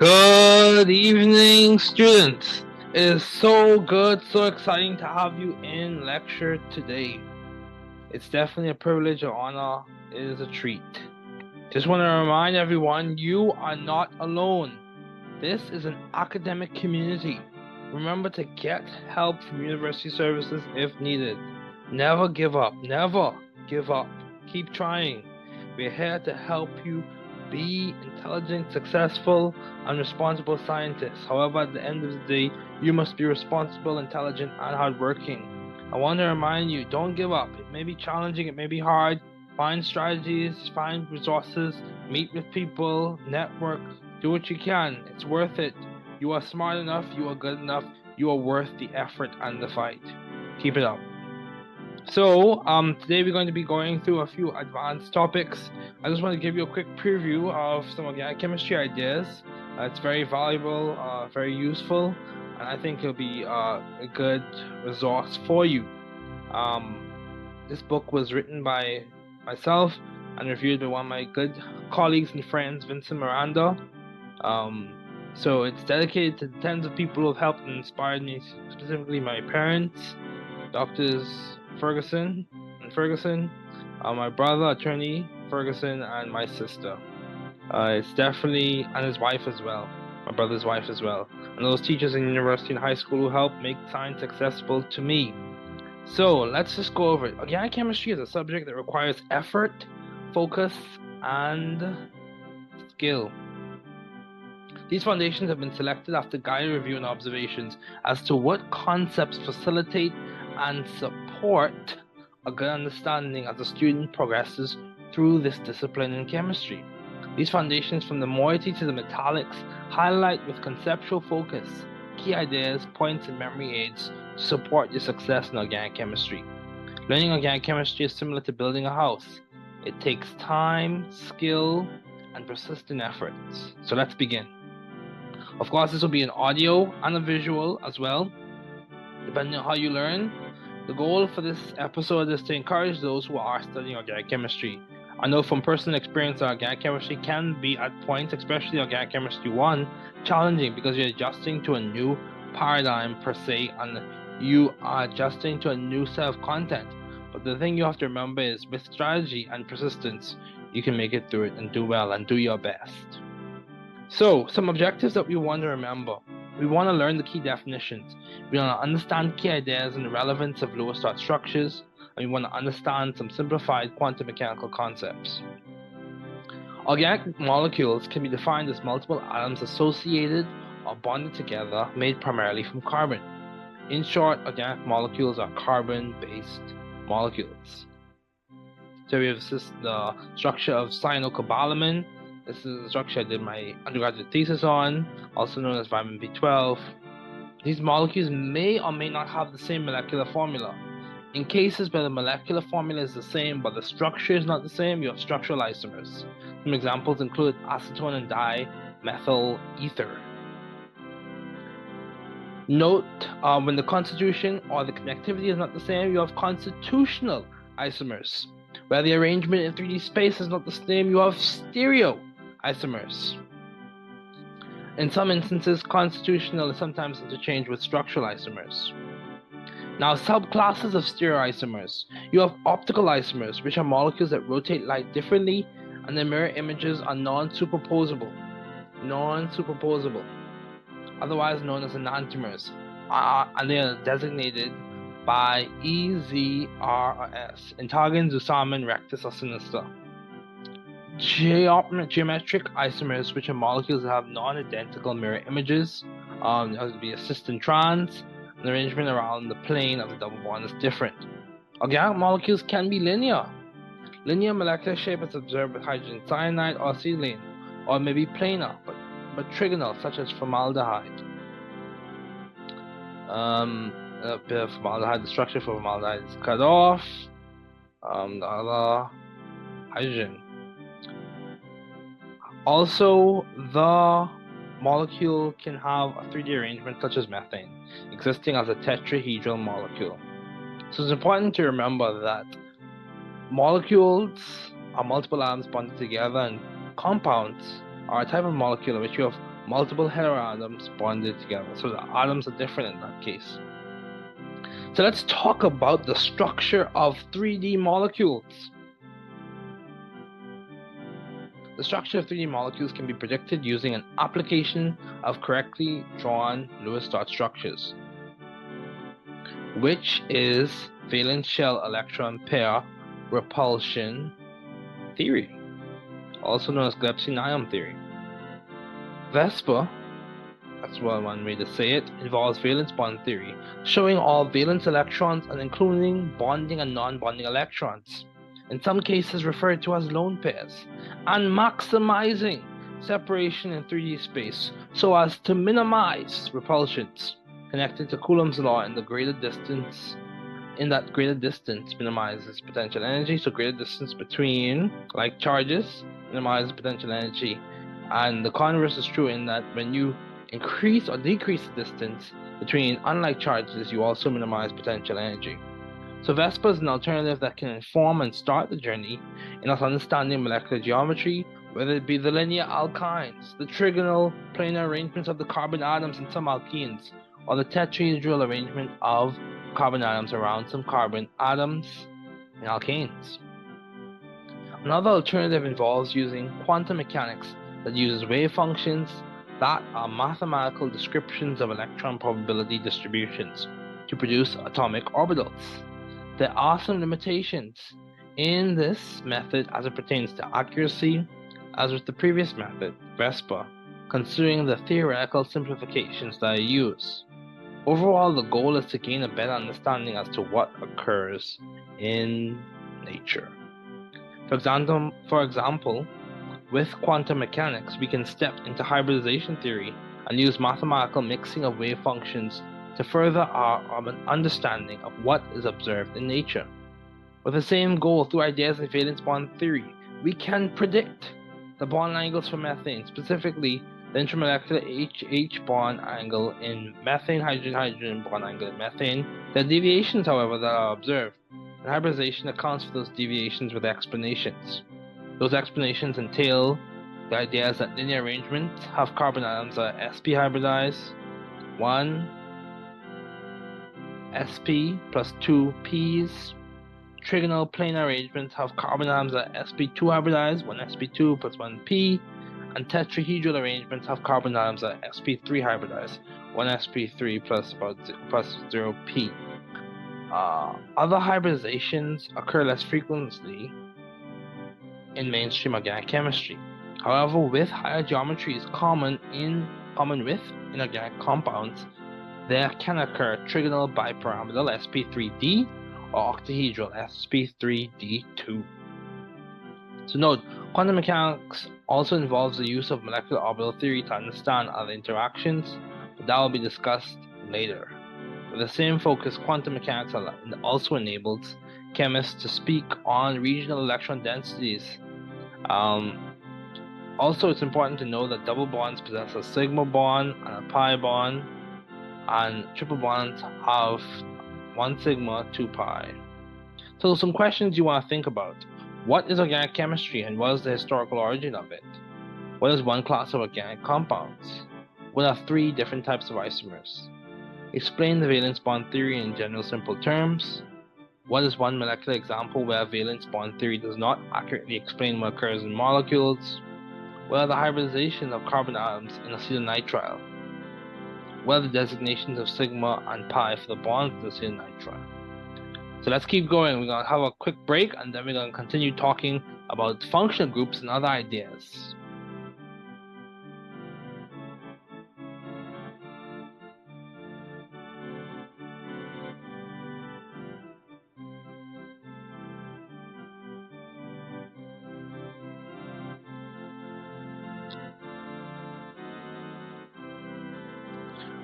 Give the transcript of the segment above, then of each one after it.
Good evening, students. It is so good, so exciting to have you in lecture today. It's definitely a privilege, an honor. It is a treat. Just want to remind everyone, you are not alone. This is an academic community. Remember to get help from university services if needed. Never give up. Never give up. Keep trying. We're here to help you be intelligent, successful, and responsible scientists. However, at the end of the day, you must be responsible, intelligent, and hardworking. I want to remind you, don't give up. It may be challenging, it may be hard. Find strategies, find resources, meet with people, network, do what you can. It's worth it. You are smart enough, you are good enough, you are worth the effort and the fight. Keep it up. So, today we're going to be going through a few advanced topics. I just want to give you a quick preview of some organic chemistry ideas. It's very valuable, very useful, and I think it'll be a good resource for you. This book was written by myself and reviewed by one of my good colleagues and friends, Vincent Miranda. So it's dedicated to the tens of people who have helped and inspired me, specifically my parents, Doctors Ferguson and Ferguson, my brother, attorney Ferguson, and my sister. It's definitely, and his wife as well, my brother's wife as well, and those teachers in university and high school who helped make science accessible to me. So let's just go over it. Organic chemistry is a subject that requires effort, focus, and skill. These foundations have been selected after guided review and observations as to what concepts facilitate and support a good understanding as the student progresses through this discipline in chemistry. These foundations, from the moiety to the metallics, highlight with conceptual focus key ideas, points, and memory aids to support your success in organic chemistry. Learning organic chemistry is similar to building a house. It takes time, skill, and persistent efforts. So let's begin. Of course, this will be an audio and a visual as well, depending on how you learn. The goal for this episode is to encourage those who are studying organic chemistry. I know from personal experience that organic chemistry can be at points, especially organic chemistry 1, challenging because you're adjusting to a new paradigm per se, and you are adjusting to a new set of content. But the thing you have to remember is with strategy and persistence, you can make it through it and do well and do your best. So, some objectives that we want to remember. We want to learn the key definitions. We want to understand key ideas and the relevance of lower start structures, and we want to understand some simplified quantum mechanical concepts. Organic molecules can be defined as multiple atoms associated or bonded together, made primarily from carbon. In short, organic molecules are carbon-based molecules. So we have the structure of cyanocobalamin. This is the structure I did my undergraduate thesis on, also known as vitamin B12. These molecules may or may not have the same molecular formula. In cases where the molecular formula is the same but the structure is not the same, you have structural isomers. Some examples include acetone and dimethyl ether. Note, when the constitution or the connectivity is not the same, you have constitutional isomers. Where the arrangement in 3D space is not the same, you have stereo isomers. In some instances, constitutional is sometimes interchanged with structural isomers. Now, subclasses of stereoisomers. You have optical isomers, which are molecules that rotate light differently, and their mirror images are non-superposable. Otherwise known as enantiomers, and they are designated by EZRS, Intagen, Zusammen, Rectus, or Sinister. Geometric isomers, which are molecules that have non-identical mirror images. There has to be a cis and trans, and the arrangement around the plane of the double bond is different. Organic molecules can be linear. Linear molecular shape is observed with hydrogen cyanide or acetylene, or maybe planar, but trigonal, such as formaldehyde. A bit of formaldehyde, the structure for formaldehyde is cut off. The other hydrogen. Also, the molecule can have a 3D arrangement such as methane, existing as a tetrahedral molecule. So it's important to remember that molecules are multiple atoms bonded together, and compounds are a type of molecule in which you have multiple heteroatoms bonded together. So the atoms are different in that case. So let's talk about the structure of 3D molecules. The structure of 3D molecules can be predicted using an application of correctly drawn Lewis dot structures, which is valence shell electron pair repulsion theory, also known as Glepsin-ion theory. VESPA, that's one way to say it, involves valence bond theory, showing all valence electrons and including bonding and non-bonding electrons, in some cases referred to as lone pairs, and maximizing separation in 3D space so as to minimize repulsions, connected to Coulomb's law in the greater distance. In that greater distance minimizes potential energy, so greater distance between like charges minimizes potential energy. And the converse is true in that when you increase or decrease the distance between unlike charges, you also minimize potential energy. So VESPA is an alternative that can inform and start the journey in us understanding molecular geometry, whether it be the linear alkynes, the trigonal planar arrangements of the carbon atoms in some alkenes, or the tetrahedral arrangement of carbon atoms around some carbon atoms in alkanes. Another alternative involves using quantum mechanics that uses wave functions that are mathematical descriptions of electron probability distributions to produce atomic orbitals. There are some limitations in this method as it pertains to accuracy, as with the previous method, VESPA, considering the theoretical simplifications that I use. Overall, the goal is to gain a better understanding as to what occurs in nature. For example, with quantum mechanics, we can step into hybridization theory and use mathematical mixing of wave functions to further our understanding of what is observed in nature. With the same goal, through ideas in valence bond theory, we can predict the bond angles for methane, specifically the intramolecular H-H bond angle in methane, hydrogen-hydrogen bond angle in methane. There are deviations, however, that are observed, and hybridization accounts for those deviations with explanations. Those explanations entail the ideas that linear arrangements have carbon atoms that are sp hybridized, 1 sp plus 2 p's. Trigonal planar arrangements have carbon atoms that are sp2 hybridized, 1 sp2 plus 1 p. And tetrahedral arrangements have carbon atoms that are sp3 hybridized, 1 sp3 plus 0 p. Other hybridizations occur less frequently in mainstream organic chemistry. However, with higher geometries common with inorganic compounds, there can occur trigonal bipyramidal sp3d or octahedral sp3d2. So note, quantum mechanics also involves the use of molecular orbital theory to understand other interactions, but that will be discussed later. With the same focus, quantum mechanics also enables chemists to speak on regional electron densities. Also, it's important to know that double bonds possess a sigma bond and a pi bond, and triple bonds have 1 sigma, 2 pi. So some questions you want to think about. What is organic chemistry and what is the historical origin of it? What is one class of organic compounds? What are 3 different types of isomers? Explain the valence bond theory in general simple terms. What is one molecular example where valence bond theory does not accurately explain what occurs in molecules? What are the hybridization of carbon atoms in acetonitrile? What are the designations of sigma and pi for the bonds in acetonitrile? So let's keep going. We're going to have a quick break and then we're going to continue talking about functional groups and other ideas.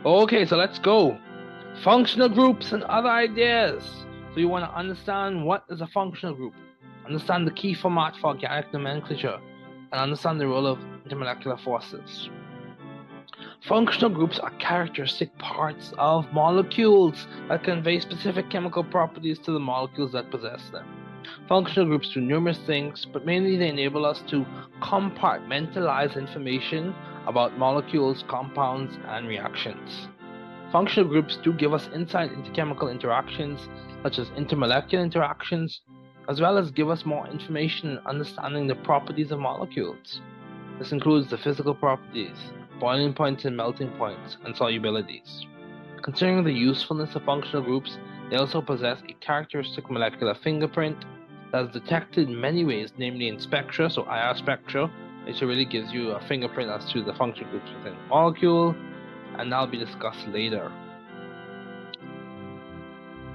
Okay, so let's go. Functional groups and other ideas. So you want to understand what is a functional group, understand the key format for organic nomenclature, and understand the role of intermolecular forces. Functional groups are characteristic parts of molecules that convey specific chemical properties to the molecules that possess them. Functional groups do numerous things, but mainly they enable us to compartmentalize information about molecules, compounds, and reactions. Functional groups do give us insight into chemical interactions, such as intermolecular interactions, as well as give us more information in understanding the properties of molecules. This includes the physical properties, boiling points and melting points, and solubilities. Considering the usefulness of functional groups, they also possess a characteristic molecular fingerprint that is detected in many ways, namely in spectra, so IR spectra, which really gives you a fingerprint as to the functional groups within a molecule, and that'll be discussed later.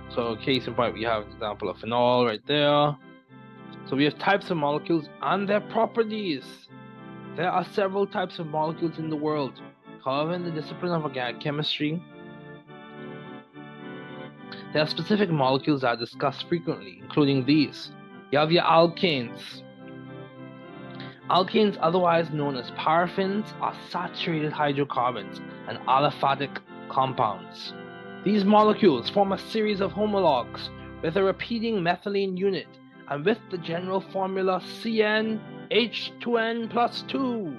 So case in point, we have an example of phenol right there. So we have types of molecules and their properties. There are several types of molecules in the world. However, in the discipline of organic chemistry, there are specific molecules that are discussed frequently, including these. You have your alkanes. Alkanes, otherwise known as paraffins, are saturated hydrocarbons and aliphatic compounds. These molecules form a series of homologs with a repeating methylene unit and with the general formula CnH2n plus 2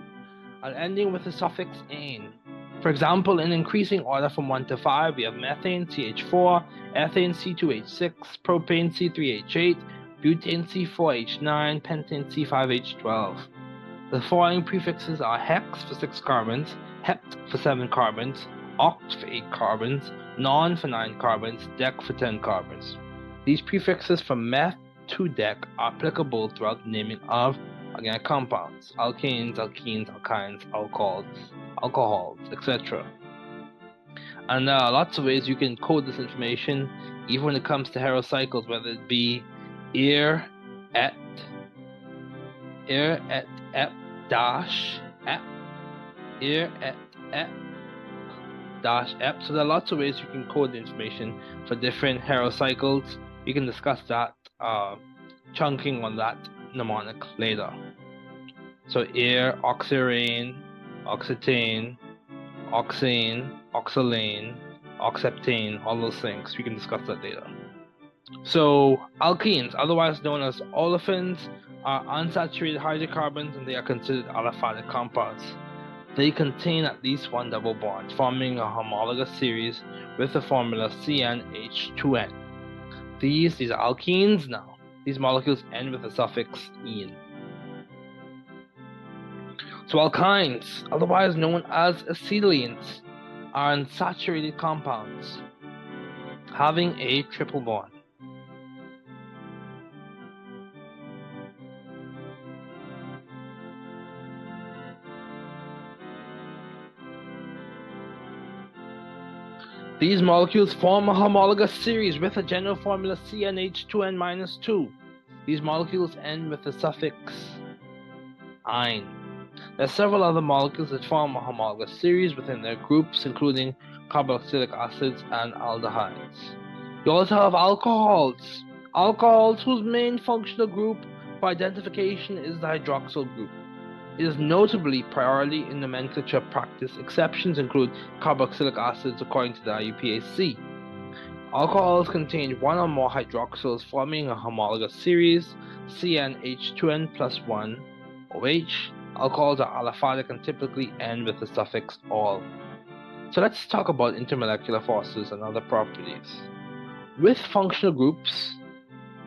and ending with the suffix ane. For example, in increasing order from 1 to 5, we have methane CH4, ethane C2H6, propane C3H8, butane C4H9, pentane C5H12. The following prefixes are hex for 6 carbons, hept for 7 carbons, oct for 8 carbons, non for 9 carbons, dec for 10 carbons. These prefixes from meth to dec are applicable throughout the naming of organic compounds, alkanes, alkenes, alkynes, alcohols, etc. And there are lots of ways you can code this information, even when it comes to heterocycles, whether it be ir, et, ep, dash, ep, ir, et, dash, ep. So there are lots of ways you can code the information for different heterocycles. We can discuss that chunking on that mnemonic later. So ir, oxirane, oxetane, oxane, oxolane, oxeptane, all those things. We can discuss that later. So alkenes, otherwise known as olefins, are unsaturated hydrocarbons and they are considered aliphatic compounds. They contain at least one double bond, forming a homologous series with the formula CnH2n. These are alkenes now. These molecules end with the suffix -ene. So alkynes, otherwise known as acetylenes, are unsaturated compounds having a triple bond. These molecules form a homologous series with a general formula CnH2n-2. These molecules end with the suffix -ine. There are several other molecules that form a homologous series within their groups, including carboxylic acids and aldehydes. You also have alcohols. Alcohols whose main functional group for identification is the hydroxyl group. It is notably priority in nomenclature practice. Exceptions include carboxylic acids according to the IUPAC. Alcohols contain one or more hydroxyls forming a homologous series, CnH2n plus 1 OH. Alcohols are aliphatic and typically end with the suffix -ol. So let's talk about intermolecular forces and other properties. With functional groups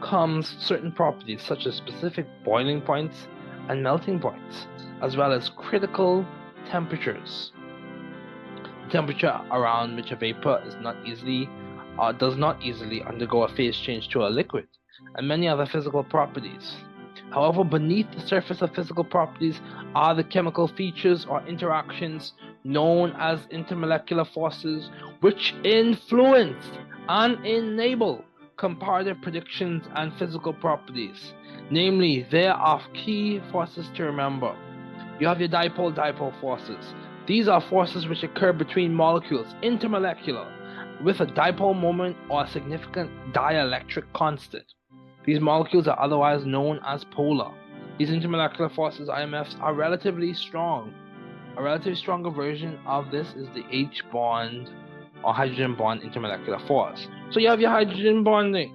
comes certain properties such as specific boiling points and melting points, as well as critical temperatures. The temperature around which a vapor is does not easily undergo a phase change to a liquid, and many other physical properties. However, beneath the surface of physical properties are the chemical features or interactions known as intermolecular forces, which influence and enable comparative predictions and physical properties. Namely, there are key forces to remember. You have your dipole-dipole forces. These are forces which occur between molecules, intermolecular, with a dipole moment or a significant dielectric constant. These molecules are otherwise known as polar. These intermolecular forces, IMFs, are relatively strong. A relatively stronger version of this is the H bond or hydrogen bond intermolecular force. So you have your hydrogen bonding.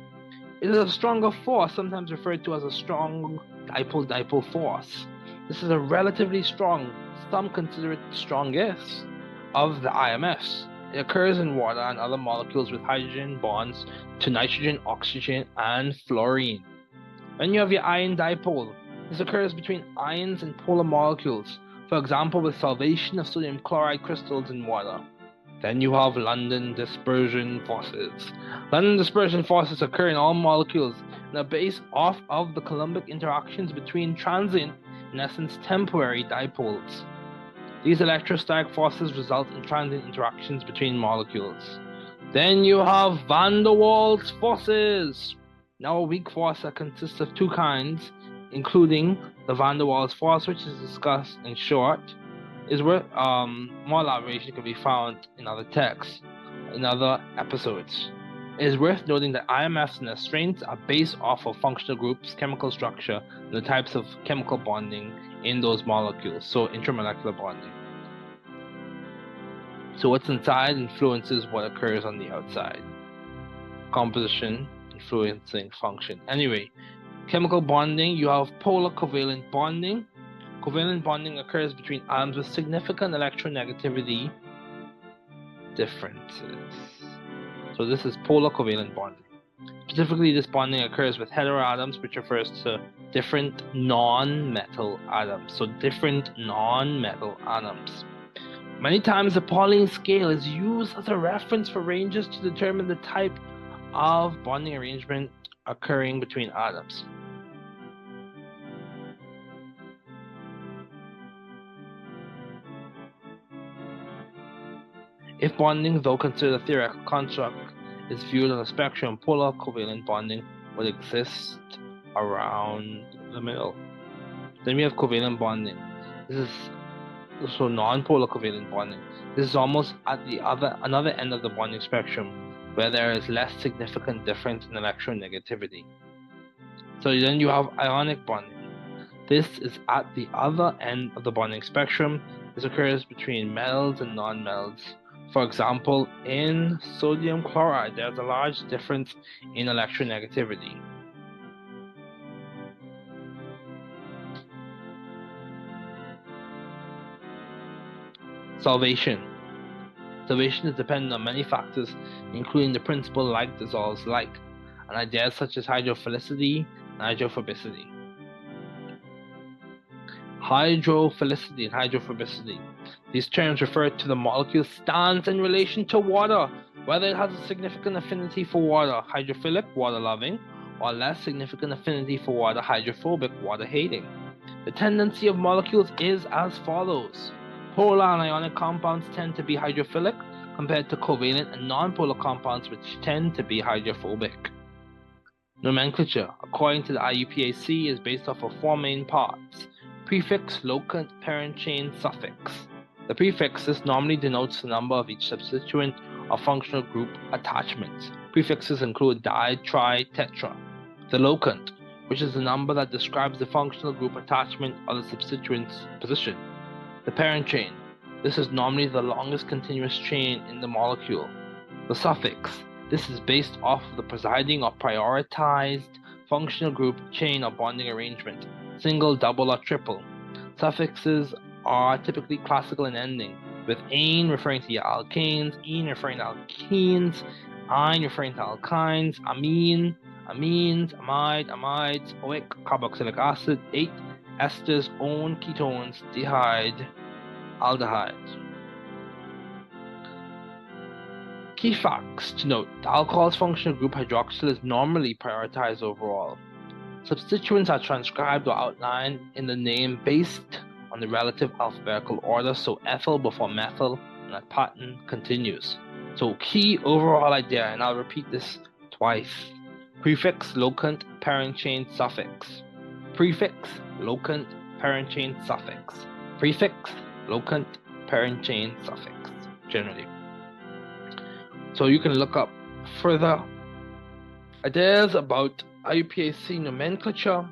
It is a stronger force, sometimes referred to as a strong dipole-dipole force. This is a relatively strong, some consider it the strongest, of the IMFs. It occurs in water and other molecules with hydrogen bonds to nitrogen, oxygen, and fluorine. Then you have your ion dipole. This occurs between ions and polar molecules, for example with solvation of sodium chloride crystals in water. Then you have London dispersion forces. London dispersion forces occur in all molecules and are based off of the Coulombic interactions between transient, in essence temporary, dipoles. These electrostatic forces result in transient interactions between molecules. Then you have van der Waals forces. Now a weak force that consists of two kinds, including the van der Waals force, which is discussed in short, is where more elaboration can be found in other texts, in other episodes. It is worth noting that IMFs and their strengths are based off of functional groups, chemical structure, and the types of chemical bonding in those molecules, so intramolecular bonding. So what's inside influences what occurs on the outside. Composition influencing function. Anyway, chemical bonding, you have polar covalent bonding. Covalent bonding occurs between atoms with significant electronegativity differences. So this is polar covalent bonding. Specifically, this bonding occurs with heteroatoms, which refers to different non-metal atoms. So different non-metal atoms. Many times the Pauling scale is used as a reference for ranges to determine the type of bonding arrangement occurring between atoms. If bonding, though considered a theoretical construct, is viewed on a spectrum, polar covalent bonding would exist around the middle. Then we have covalent bonding. This is so non-polar covalent bonding. This is almost at the another end of the bonding spectrum, where there is less significant difference in electronegativity. So then you have ionic bonding. This is at the other end of the bonding spectrum. This occurs between metals and non-metals. For example, in sodium chloride, there's a large difference in electronegativity. Solvation. Solvation is dependent on many factors, including the principle like dissolves like, and ideas such as hydrophilicity and hydrophobicity. Hydrophilicity and hydrophobicity. These terms refer to the molecule's stance in relation to water, whether it has a significant affinity for water, hydrophilic, water-loving, or less significant affinity for water, hydrophobic, water-hating. The tendency of molecules is as follows. Polar and ionic compounds tend to be hydrophilic compared to covalent and nonpolar compounds, which tend to be hydrophobic. Nomenclature, according to the IUPAC, is based off of four main parts: prefix, locant, parent chain, suffix. The prefixes normally denotes the number of each substituent or functional group attachments. Prefixes include di, tri, tetra. The locant, which is the number that describes the functional group attachment or the substituent's position. The parent chain. This is normally the longest continuous chain in the molecule. The suffix. This is based off of the presiding or prioritized functional group, chain, or bonding arrangement, single, double, or triple. Suffixes are typically classical in ending, with ane referring to alkanes, ene referring to alkenes, ine referring to alkynes, amine, amines, amide, amides, oic, carboxylic acid, ate, esters, one, ketones, dehyde, aldehydes. Key facts to note: the alcohol's functional group hydroxyl is normally prioritized overall. Substituents are transcribed or outlined in the name based on the relative alphabetical order, so ethyl before methyl, and that pattern continues. So key overall idea, and I'll repeat this twice: prefix, locant, parent chain, suffix. Prefix, locant, parent chain, suffix. Prefix, locant, parent chain, suffix, generally. So you can look up further ideas about IUPAC nomenclature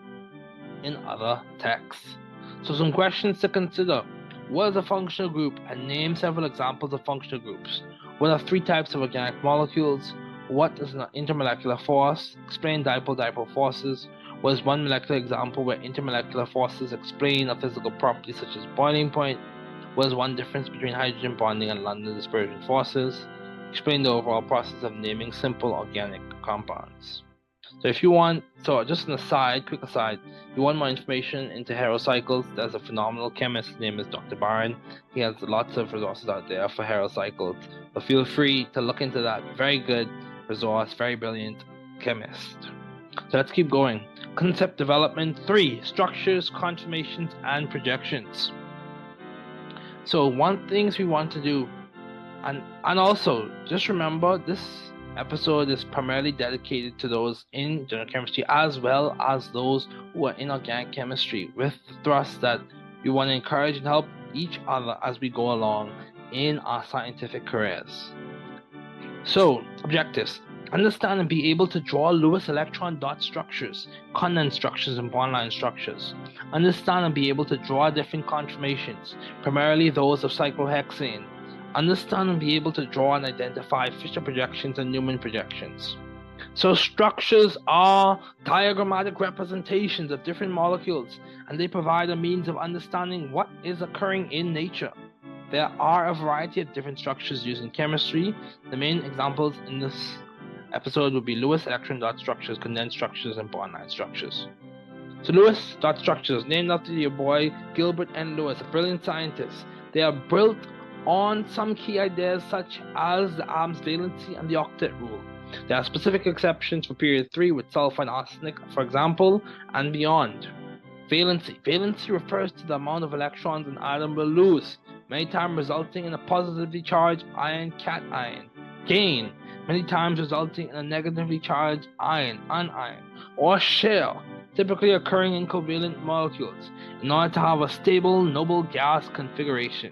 in other texts. So some questions to consider: what is a functional group, and name several examples of functional groups? What are three types of organic molecules? what is an intermolecular force, explain dipole-dipole forces, was one molecular example where intermolecular forces explain a physical property such as boiling point, was one difference between hydrogen bonding and London dispersion forces, explain the overall process of naming simple organic compounds. So if you want, just an aside, quick aside, if you want more information into heterocycles, there's a phenomenal chemist, his name is Dr. Barron. He has lots of resources out there for heterocycles, but feel free to look into that. Very good resource, very brilliant chemist. So let's keep going. Concept development 3, structures, conformations, and projections. So one things we want to do, and also just remember this episode is primarily dedicated to those in general chemistry as well as those who are in organic chemistry, with the thrust that we want to encourage and help each other as we go along in our scientific careers. So, objectives: understand and be able to draw Lewis electron dot structures, condensed structures, and bond-line structures. Understand and be able to draw different conformations, primarily those of cyclohexane. Understand and be able to draw and identify Fisher projections and Newman projections. So structures are diagrammatic representations of different molecules, and they provide a means of understanding what is occurring in nature. There are a variety of different structures used in chemistry. The main examples in this episode would be Lewis electron dot structures, condensed structures, and bond-line structures. So Lewis dot structures, named after your boy Gilbert N. Lewis, a brilliant scientist. They are built on some key ideas such as the Adams valency and the octet rule. There are specific exceptions for period 3 with sulfur and arsenic, for example, and beyond. Valency. Valency refers to the amount of electrons an atom will lose, many times resulting in a positively charged ion cation. Gain, many times resulting in a negatively charged ion anion. Or share, typically occurring in covalent molecules, in order to have a stable noble gas configuration.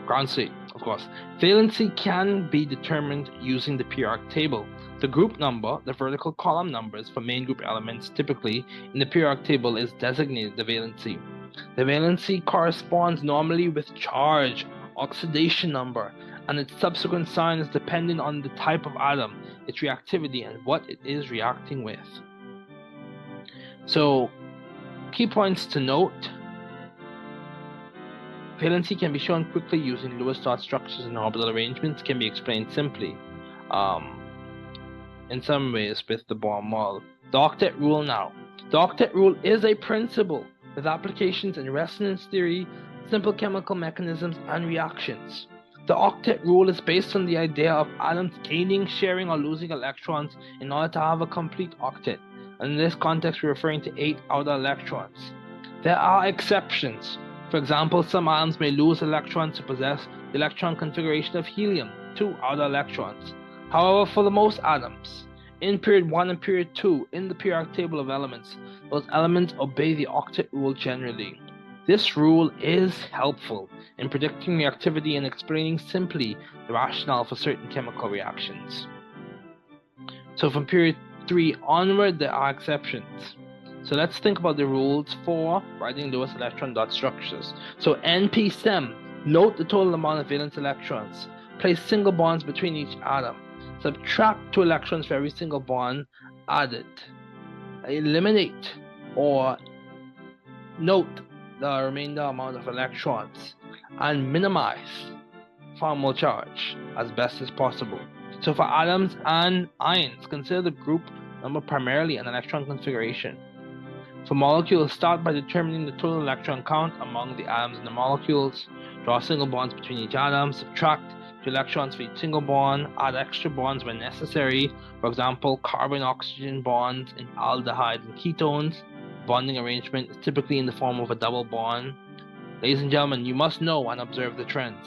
Ground state, of course. Valency can be determined using the periodic table. The group number, the vertical column numbers for main group elements typically in the periodic table is designated the valency. The valency corresponds normally with charge, oxidation number, and its subsequent sign is dependent on the type of atom, its reactivity, and what it is reacting with. So, key points to note. Valency can be shown quickly using Lewis dot structures and orbital arrangements. Can be explained simply, in some ways, with the Bohr model. The octet rule now. The octet rule is a principle with applications in resonance theory, simple chemical mechanisms, and reactions. The octet rule is based on the idea of atoms gaining, sharing, or losing electrons in order to have a complete octet. And in this context, we're referring to 8 outer electrons. There are exceptions. For example, some atoms may lose electrons to possess the electron configuration of helium, 2 outer electrons. However, for the most atoms, in period 1 and period 2, in the periodic table of elements, those elements obey the octet rule generally. This rule is helpful in predicting reactivity and explaining simply the rationale for certain chemical reactions. So from period 3 onward, there are exceptions. So let's think about the rules for writing Lewis electron dot structures. So NP-SEM, note the total amount of valence electrons. Place single bonds between each atom. Subtract 2 electrons for every single bond added. Eliminate or note the remainder amount of electrons. And minimize formal charge as best as possible. So for atoms and ions, consider the group number primarily an electron configuration. For molecules, start by determining the total electron count among the atoms in the molecules. Draw single bonds between each atom. Subtract 2 electrons for each single bond. Add extra bonds when necessary. For example, carbon-oxygen bonds in aldehydes and ketones. Bonding arrangement is typically in the form of a double bond. Ladies and gentlemen, you must know and observe the trends.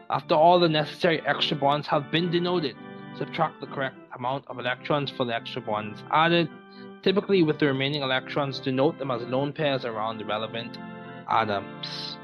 After all the necessary extra bonds have been denoted, subtract the correct amount of electrons for the extra bonds added. Typically, with the remaining electrons, denote them as lone pairs around the relevant atoms.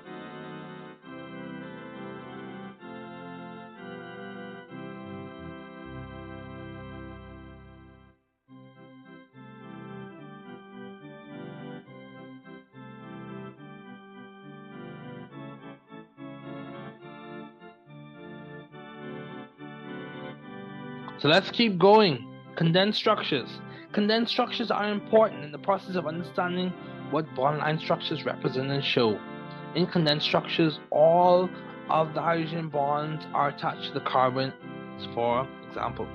So let's keep going. Condensed structures. Condensed structures are important in the process of understanding what bond line structures represent and show. In condensed structures, all of the hydrogen bonds are attached to the carbon. For example,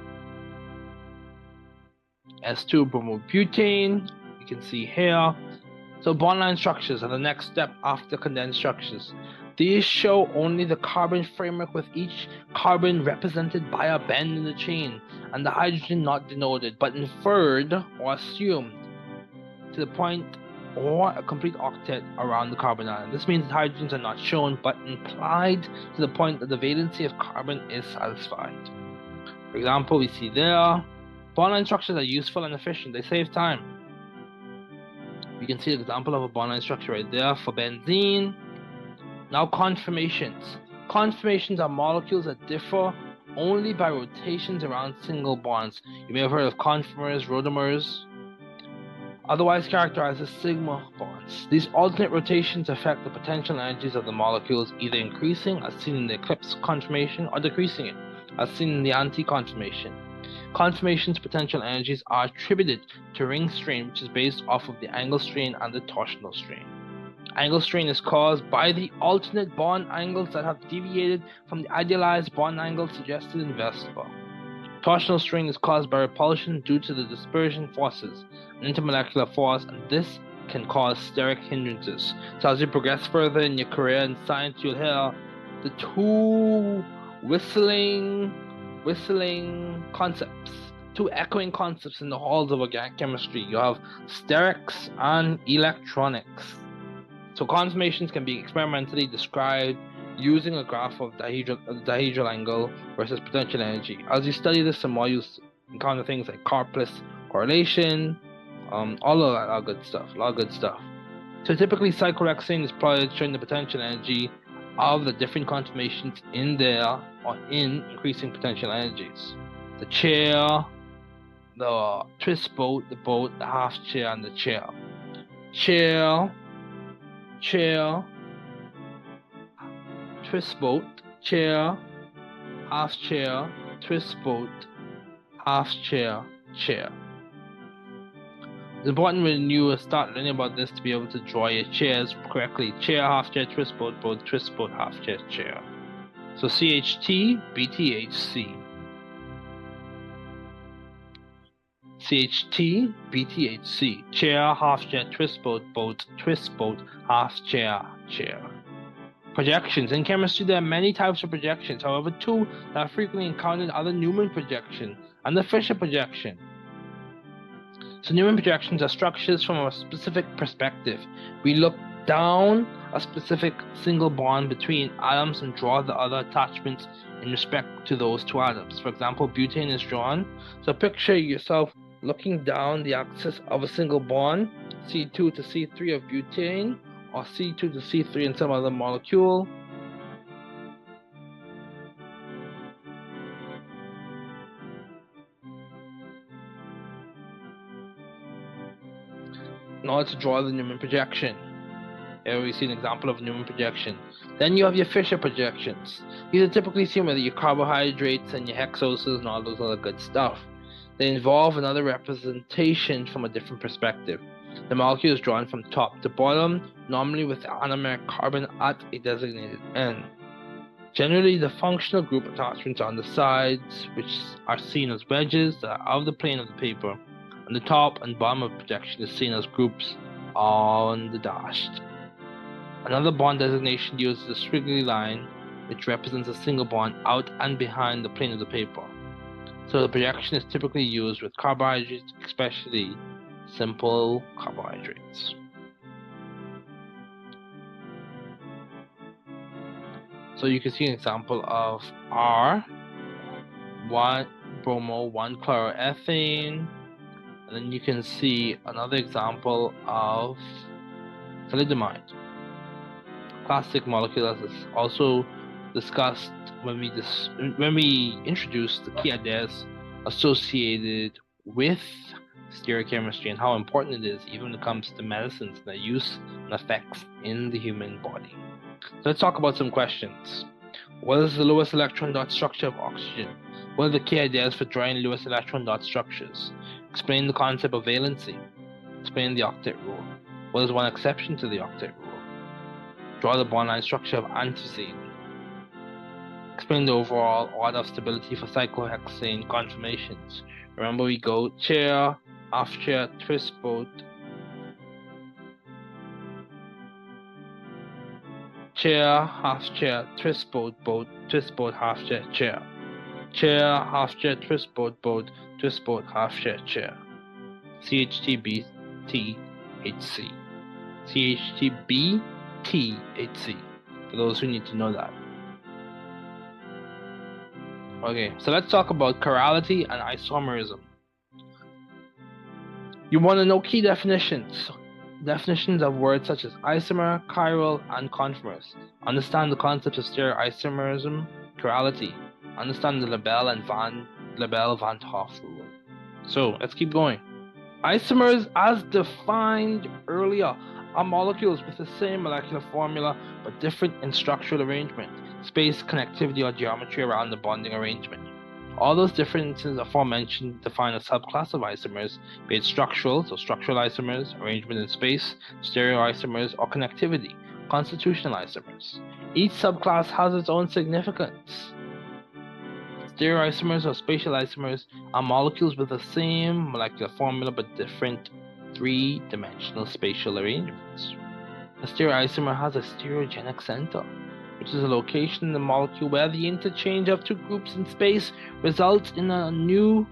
S2 bromobutane, you can see here. So bond line structures are the next step after condensed structures. These show only the carbon framework with each carbon represented by a bend in the chain, and the hydrogen not denoted, but inferred or assumed to the point or a complete octet around the carbon atom. This means the hydrogens are not shown, but implied to the point that the valency of carbon is satisfied. For example, we see there, bond line structures are useful and efficient. They save time. You can see an example of a bond line structure right there for benzene. Now conformations. Conformations are molecules that differ only by rotations around single bonds. You may have heard of conformers, rotamers, otherwise characterized as sigma bonds. These alternate rotations affect the potential energies of the molecules, either increasing, as seen in the eclipse conformation, or decreasing it, as seen in the anti-conformation. Conformation's potential energies are attributed to ring strain, which is based off of the angle strain and the torsional strain. Angle strain is caused by the alternate bond angles that have deviated from the idealized bond angle suggested in VSEPR. Torsional strain is caused by repulsion due to the dispersion forces, an intermolecular force, and this can cause steric hindrances. So as you progress further in your career in science, you'll hear the two whistling concepts, two echoing concepts in the halls of organic chemistry. You have sterics and electronics. So conformations can be experimentally described using a graph of dihedral angle versus potential energy. As you study this, some more you encounter things like Karplus correlation, all of that, a lot of good stuff. So typically cyclohexane is plotted showing the potential energy of the different conformations in there or in increasing potential energies. The chair, the twist boat, the boat, the half chair, and the chair. Chair, twist boat, chair, half chair, twist boat, half chair, chair. It's important when you start learning about this to be able to draw your chairs correctly. Chair, half chair, twist boat, twist boat, half chair, chair. So CHT, BTHC. CHT, BTHC. Chair, half chair, twist boat, twist boat, half chair, chair. Projections. In chemistry, there are many types of projections. However, two that are frequently encountered are the Newman projection and the Fisher projection. So Newman projections are structures from a specific perspective. We look down a specific single bond between atoms and draw the other attachments in respect to those two atoms. For example, butane is drawn. So picture yourself looking down the axis of a single bond, C2 to C3 of butane, or C2 to C3 in some other molecule. In order to draw the Newman projection. Here we see an example of a Newman projection. Then you have your Fisher projections. These are typically seen with your carbohydrates and your hexoses and all those other good stuff. They involve another representation from a different perspective. The molecule is drawn from top to bottom, normally with the anomeric carbon at a designated end. Generally, the functional group attachments are on the sides, which are seen as wedges that are out of the plane of the paper, and the top and bottom of the projection is seen as groups on the dashed. Another bond designation uses a squiggly line, which represents a single bond out and behind the plane of the paper. So the projection is typically used with carbohydrates, especially simple carbohydrates. So you can see an example of R, 1 bromo, 1 chloroethane, and then you can see another example of thalidomide. Classic molecule, as is also discussed when we introduced the key ideas associated with stereochemistry and how important it is even when it comes to medicines and their use and effects in the human body. So let's talk about some questions. What is the lowest electron dot structure of oxygen? What are the key ideas for drawing Lewis electron dot structures? Explain the concept of valency. Explain the octet rule. What is one exception to the octet rule? Draw the bond line structure of antizine. Explain the overall order of stability for cyclohexane conformations. Remember, we go chair, half chair, twist boat, chair, half chair, twist boat, boat, twist boat, half chair, chair. Chair, half chair, twist boat, boat, twist boat, half chair, chair. CHTBTHC. CHTBTHC. For those who need to know that. Okay, so let's talk about chirality and isomerism. You want to know key definitions. Definitions of words such as isomer, chiral, and conformers. Understand the concepts of stereoisomerism, chirality. Understand the Lebel and Van 't Hoff rule. So let's keep going. Isomers, as defined earlier, are molecules with the same molecular formula but different in structural arrangement, space, connectivity, or geometry around the bonding arrangement. All those differences aforementioned define a subclass of isomers, be it structural, so structural isomers, arrangement in space, stereoisomers, or connectivity, constitutional isomers. Each subclass has its own significance. Stereoisomers or spatial isomers are molecules with the same molecular formula but different three-dimensional spatial arrangements. A stereoisomer has a stereogenic center, which is a location in the molecule where the interchange of two groups in space results in a new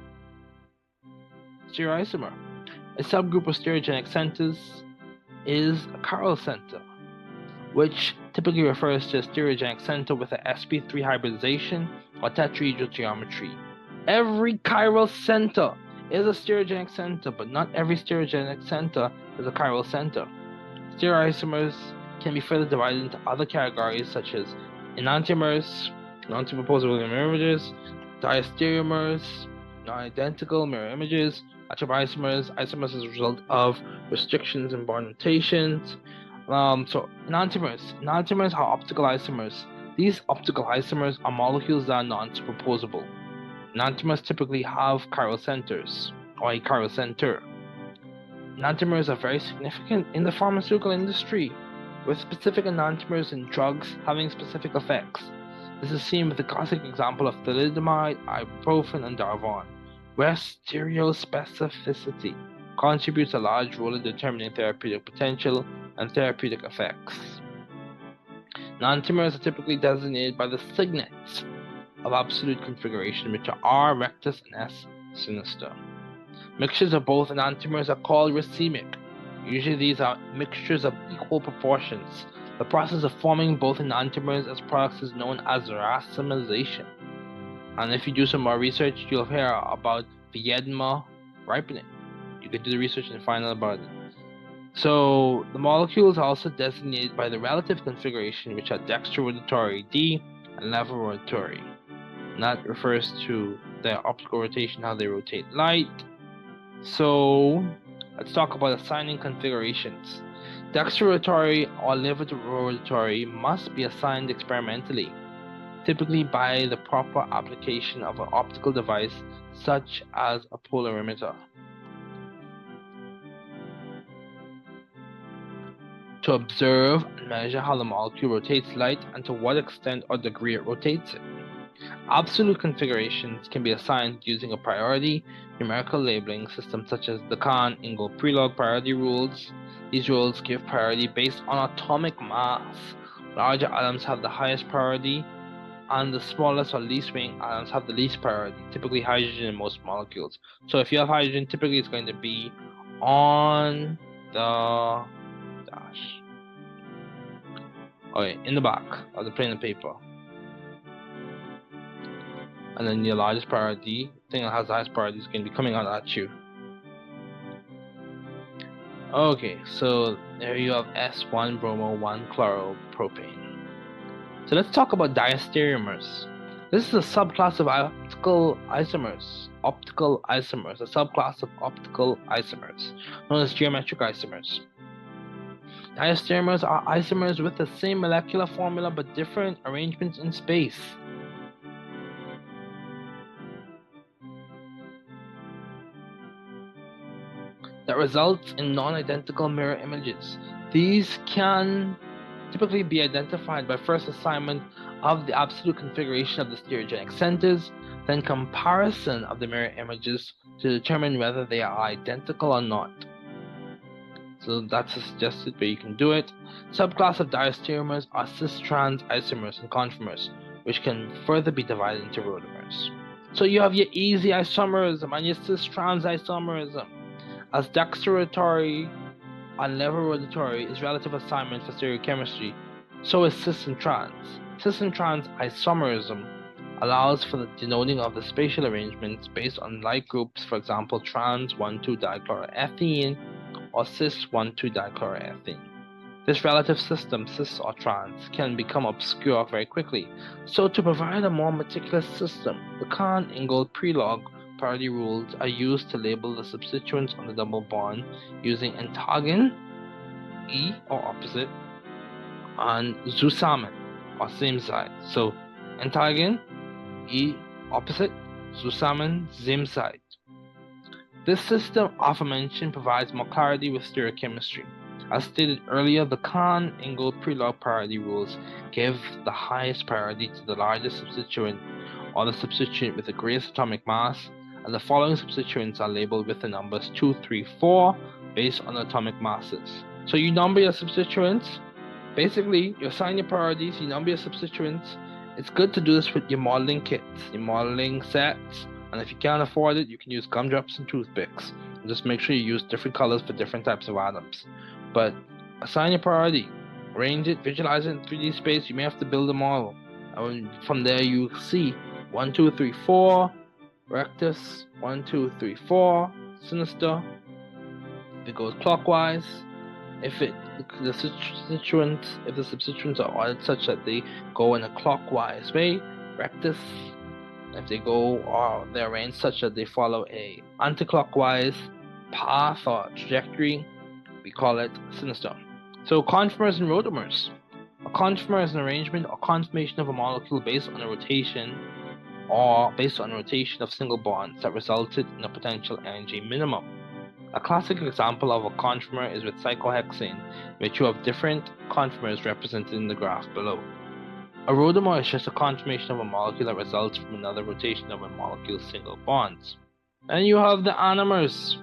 stereoisomer. A subgroup of stereogenic centers is a chiral center, which typically refers to a stereogenic center with a sp3 hybridization or tetrahedral geometry. Every chiral center is a stereogenic center, but not every stereogenic center is a chiral center. Stereoisomers can be further divided into other categories such as enantiomers, non-superposable mirror images, diastereomers, non-identical mirror images, atomizomers, isomers as a result of restrictions in bond notations. So enantiomers are optical isomers. These optical isomers are molecules that are non-superposable. Enantiomers typically have chiral centers, or a chiral center. Enantiomers are very significant in the pharmaceutical industry, with specific enantiomers in drugs having specific effects. This is seen with the classic example of thalidomide, ibuprofen, and Darvon, where stereospecificity contributes a large role in determining therapeutic potential and therapeutic effects. Enantiomers are typically designated by the signets of absolute configuration, which are R rectus and S sinister. Mixtures of both enantiomers are called racemic. Usually these are mixtures of equal proportions. The process of forming both enantiomers as products is known as racemization. And if you do some more research, you'll hear about Viedma ripening. You can do the research and find out about it. So the molecules are also designated by the relative configuration, which are dextrorotatory D and levorotatory. And that refers to their optical rotation, how they rotate light. So let's talk about assigning configurations. Dextrorotatory or levorotatory must be assigned experimentally, typically by the proper application of an optical device such as a polarimeter, to observe and measure how the molecule rotates light and to what extent or degree it rotates it. Absolute configurations can be assigned using a priority numerical labeling system such as the Kahn-Ingold-Prelog priority rules. These rules give priority based on atomic mass. Larger atoms have the highest priority, and the smallest or least weighing atoms have the least priority, typically hydrogen in most molecules. So if you have hydrogen, typically it's going to be on the dash. Okay, in the back of the plain of paper. And then your largest priority, thing that has the highest priority, is going to be coming out at you. Okay, so there you have S1 bromo 1 chloropropane. So let's talk about diastereomers. This is a subclass of optical isomers. A subclass of optical isomers, known as geometric isomers. Diastereomers are isomers with the same molecular formula but different arrangements in space. results in non-identical mirror images. These can typically be identified by first assignment of the absolute configuration of the stereogenic centers, then comparison of the mirror images to determine whether they are identical or not. So that's a suggested way you can do it. Subclass of diastereomers are cis-trans isomers and conformers, which can further be divided into rotamers. So you have your easy isomerism and your cis-trans isomerism. As dexteratory and levorotatory is relative assignment for stereochemistry, so is cis and trans. Cis and trans isomerism allows for the denoting of the spatial arrangements based on like groups, for example, trans 1,2-dichloroethene or cis 1,2-dichloroethene. This relative system, cis or trans, can become obscure very quickly. So to provide a more meticulous system, the Kahn-Ingold pre-log priority rules are used to label the substituents on the double bond using antagon, E or opposite, and zusammen or same side. So antagon, E opposite, zusammen, same side. This system aforementioned provides more clarity with stereochemistry. As stated earlier, the Kahn-Ingold pre-log priority rules give the highest priority to the largest substituent or the substituent with the greatest atomic mass, and the following substituents are labeled with the numbers 2, 3, 4 based on atomic masses. So you number your substituents. Basically, you assign your priorities, you number your substituents. It's good to do this with your modeling kits, your modeling sets, and if you can't afford it, you can use gumdrops and toothpicks. And just make sure you use different colors for different types of atoms. But assign your priority, arrange it, visualize it in 3D space. You may have to build a model. And from there, you see 1, 2, 3, 4, rectus, 1, 2, 3, 4, sinister. If it goes clockwise, if the substituents are ordered such that they go in a clockwise way, rectus. If they go or they're arranged such that they follow a anticlockwise path or trajectory, we call it sinister. So conformers and rotamers. A conformer is an arrangement or conformation of a molecule based on a rotation of single bonds that resulted in a potential energy minimum. A classic example of a conformer is with cyclohexane, which you have different conformers represented in the graph below. A rotamer is just a conformation of a molecule that results from another rotation of a molecule's single bonds. And you have the anomers,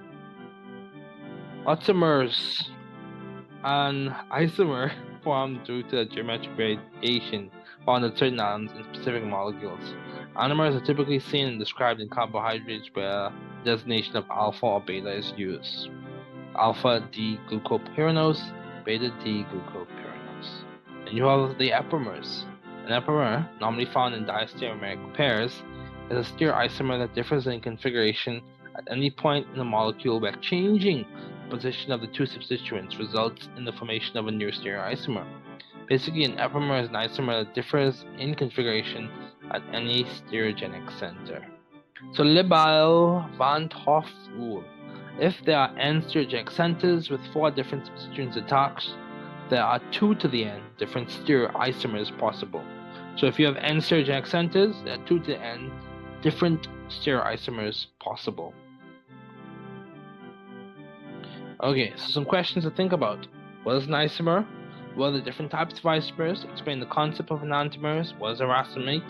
oximers, and isomer formed due to geometric gradation found in certain atoms in specific molecules. Anomers are typically seen and described in carbohydrates where the designation of alpha or beta is used. Alpha D-glucopyranose, beta D-glucopyranose. And you have the epimers. An epimer, normally found in diastereomeric pairs, is a stereoisomer that differs in configuration at any point in the molecule where changing the position of the two substituents results in the formation of a new stereoisomer. Basically, an epimer is an isomer that differs in configuration at any stereogenic center. So Libel-Van 't Hoff rule. If there are n stereogenic centers with 4 different substituents attached, there are 2 to the n different stereoisomers possible. So if you have n stereogenic centers, there are 2 to the n different stereoisomers possible. Okay, so some questions to think about. What is an isomer? What are the different types of isomers? Explain the concept of enantiomers. What is a racemate?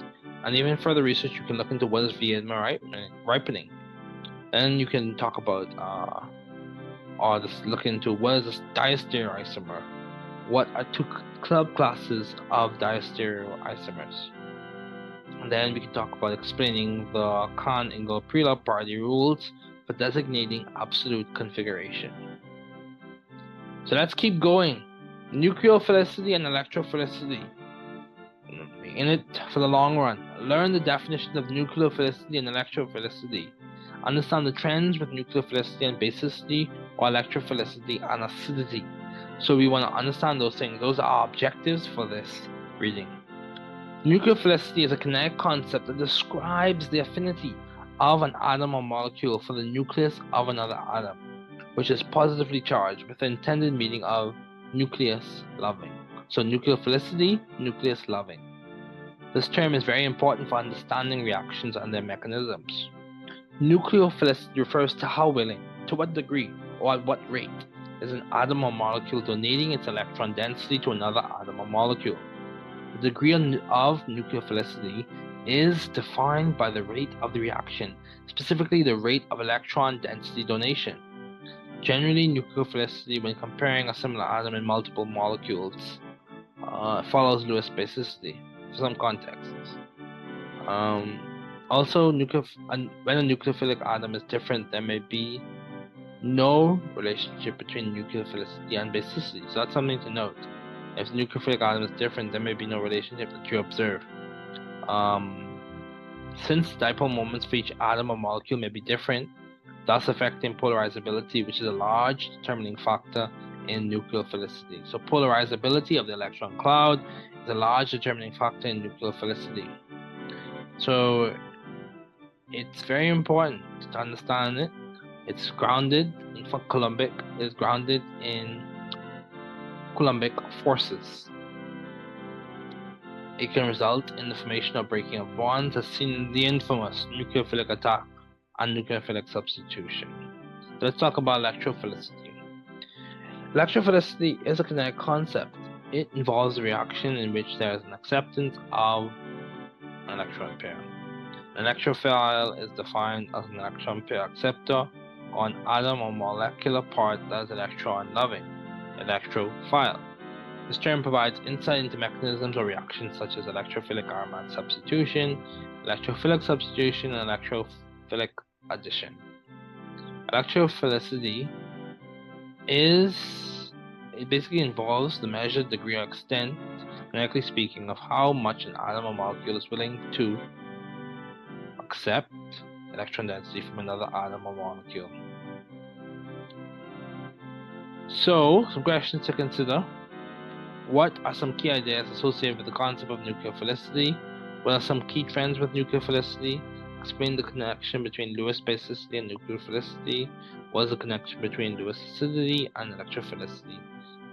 And even further research, you can look into what is Viedma ripening. And you can talk about, or just look into what is a diastereoisomer. What are 2 subclasses of diastereoisomers? And then we can talk about explaining the Kahn-Ingold pre-log priority rules for designating absolute configuration. So let's keep going. Nucleophilicity and electrophilicity. In it for the long run. Learn the definition of nucleophilicity and electrophilicity. Understand the trends with nucleophilicity and basicity, or electrophilicity and acidity. So we want to understand those things. Those are our objectives for this reading. Nucleophilicity is a kinetic concept that describes the affinity of an atom or molecule for the nucleus of another atom, which is positively charged with the intended meaning of nucleus loving. So nucleophilicity, nucleus loving. This term is very important for understanding reactions and their mechanisms. Nucleophilicity refers to how willing, to what degree, or at what rate is an atom or molecule donating its electron density to another atom or molecule. The degree of nucleophilicity is defined by the rate of the reaction, specifically the rate of electron density donation. Generally, nucleophilicity, when comparing a similar atom in multiple molecules, follows Lewis basicity for some contexts. Also, when a nucleophilic atom is different, there may be no relationship between nucleophilicity and basicity. So that's something to note. If the nucleophilic atom is different, there may be no relationship that you observe. Since dipole moments for each atom or molecule may be different, thus affecting polarizability, which is a large determining factor in nucleophilicity. So polarizability of the electron cloud is a large determining factor in nucleophilicity. So it's very important to understand it. It's grounded in Coulombic. It's grounded in Coulombic forces. It can result in the formation or breaking of bonds, as seen in the infamous nucleophilic attack and nucleophilic substitution. So let's talk about electrophilicity. Electrophilicity is a kinetic concept. It involves a reaction in which there is an acceptance of an electron pair. An electrophile is defined as an electron pair acceptor or an atom or molecular part that is electron-loving, electrophile. This term provides insight into mechanisms or reactions such as electrophilic aromatic substitution, electrophilic substitution, and electrophilic addition. Electrophilicity it basically involves the measured degree or extent, kinetically speaking, of how much an atom or molecule is willing to accept electron density from another atom or molecule. So, some questions to consider. What are some key ideas associated with the concept of nucleophilicity? What are some key trends with nucleophilicity? Explain the connection between Lewis basicity and nucleophilicity. What is the connection between Lewis acidity and electrophilicity?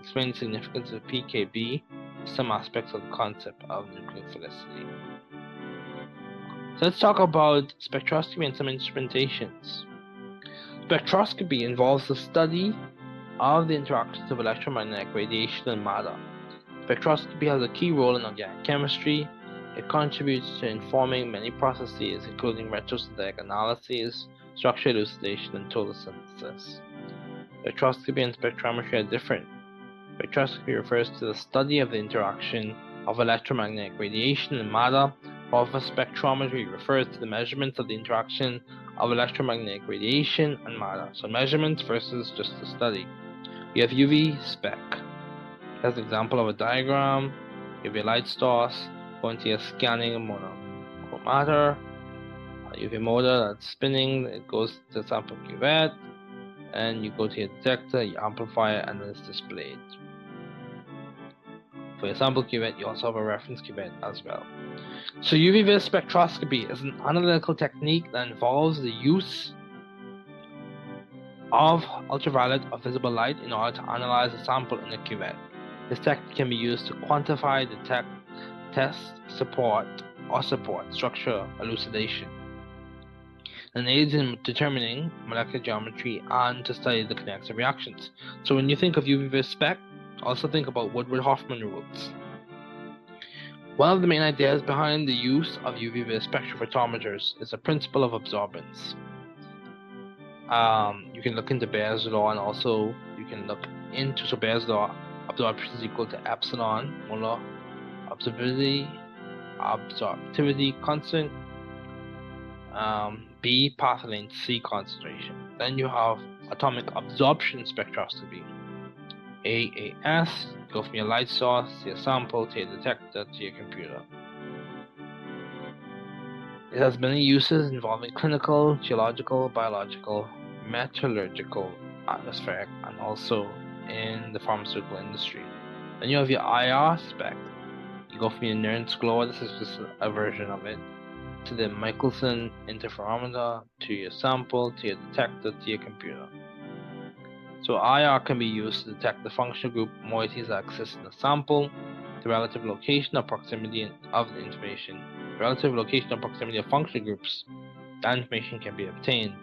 Explain the significance of pKb, some aspects of the concept of nucleophilicity. So let's talk about spectroscopy and some instrumentations. Spectroscopy involves the study of the interactions of electromagnetic radiation and matter. Spectroscopy has a key role in organic chemistry. It contributes to informing many processes, including retrosynthetic analyses, structure elucidation, and total synthesis. Spectroscopy and spectrometry are different. Spectroscopy refers to the study of the interaction of electromagnetic radiation and matter, while spectrometry refers to the measurements of the interaction of electromagnetic radiation and matter. So measurements versus just the study. You have UV spec. As an example of a diagram, you have your light source going to your scanning monochromator, UV motor that's spinning, it goes to the sample cuvette, and you go to your detector, you amplify it, and then it's displayed. For your sample cuvette, you also have a reference cuvette as well. So UV-vis spectroscopy is an analytical technique that involves the use of ultraviolet or visible light in order to analyze a sample in a cuvette. This technique can be used to quantify, detect, test, support structure elucidation, and aids in determining molecular geometry and to study the kinetics of reactions. So when you think of UV-vis spec, also think about Woodward-Hoffman rules. One of the main ideas behind the use of UV-vis spectrophotometers is the principle of absorbance. You can look into Bayes' law, and also you can look into, so Bayes' law, absorption is equal to epsilon molar absorptivity constant, B path length, C concentration. Then you have atomic absorption spectroscopy. AAS, go from your light source to your sample to your detector to your computer. It has many uses involving clinical, geological, biological, metallurgical, atmospheric, and also in the pharmaceutical industry. Then you have your IR spec. You go from your Nernst glow, this is just a version of it, to the Michelson interferometer, to your sample, to your detector, to your computer. So IR can be used to detect the functional group moieties that exist in the sample, the relative location or proximity of the information. Relative location or proximity of functional groups, that information can be obtained.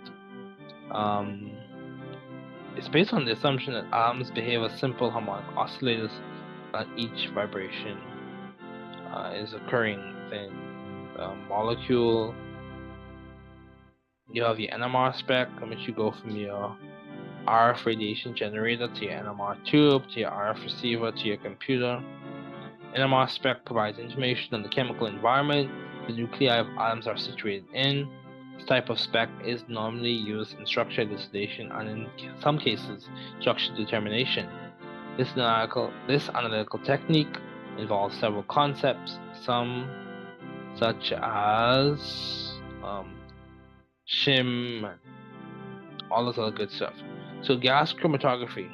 It's based on the assumption that atoms behave as simple harmonic oscillators, that each vibration is occurring within the molecule. You have your NMR spec, in which you go from your RF radiation generator to your NMR tube, to your RF receiver, to your computer. NMR spec provides information on the chemical environment the nuclei of atoms are situated in. This type of spec is normally used in structure elucidation and in some cases structure determination. This analytical technique involves several concepts, some such as shim and all this other good stuff. So gas chromatography,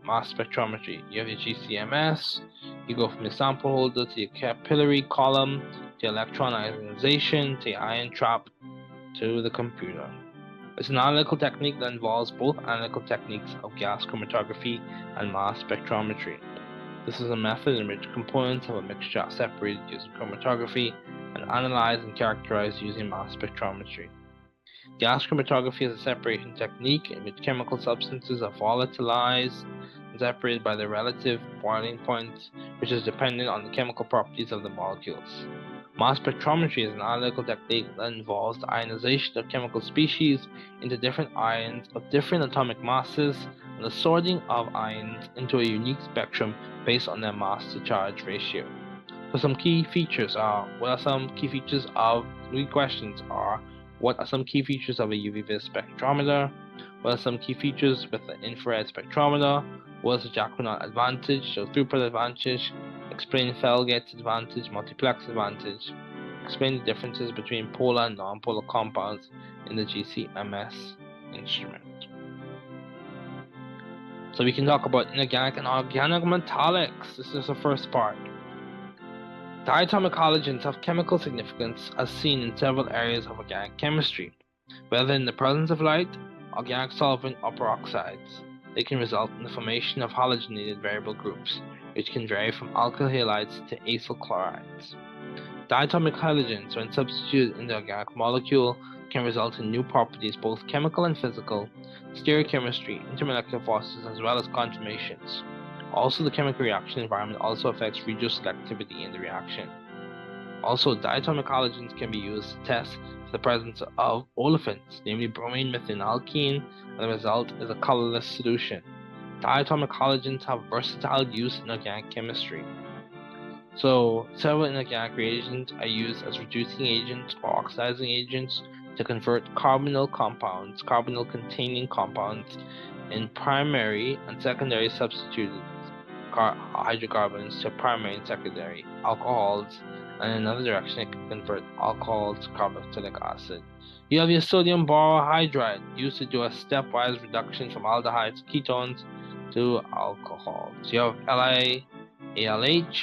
mass spectrometry, you have your GCMS, you go from your sample holder to your capillary column, to electron ionization, to your ion trap, to the computer. It's an analytical technique that involves both analytical techniques of gas chromatography and mass spectrometry. This is a method in which components of a mixture are separated using chromatography and analyzed and characterized using mass spectrometry. Gas chromatography is a separation technique in which chemical substances are volatilized and separated by their relative boiling point, which is dependent on the chemical properties of the molecules. Mass spectrometry is an analytical technique that involves the ionization of chemical species into different ions of different atomic masses and the sorting of ions into a unique spectrum based on their mass to charge ratio. So some key features are, what are some key features of a UV-vis spectrometer? What are some key features with the infrared spectrometer? What is the Jacquinot advantage? So throughput advantage. Explain Felget's advantage, multiplex advantage. Explain the differences between polar and non-polar compounds in the GCMS instrument. So we can talk about inorganic and organic metallics. This is the first part. Diatomic halogens have chemical significance as seen in several areas of organic chemistry. Whether in the presence of light, organic solvent, or peroxides, they can result in the formation of halogenated variable groups, which can vary from alkyl halides to acyl chlorides. Diatomic halogens, when substituted in the organic molecule, can result in new properties, both chemical and physical, stereochemistry, intermolecular forces, as well as conformations. Also, the chemical reaction environment also affects regioselectivity in the reaction. Also, diatomic halogens can be used to test for the presence of olefins, namely bromine methanalkene, and the result is a colorless solution. Diatomic halogens have versatile use in organic chemistry. So, several inorganic reagents are used as reducing agents or oxidizing agents to convert carbonyl containing compounds in primary and secondary substituted hydrocarbons to primary and secondary alcohols, and in another direction it can convert alcohol to carboxylic acid. You have your sodium borohydride, used to do a stepwise reduction from aldehydes to ketones to alcohols. You have LiALH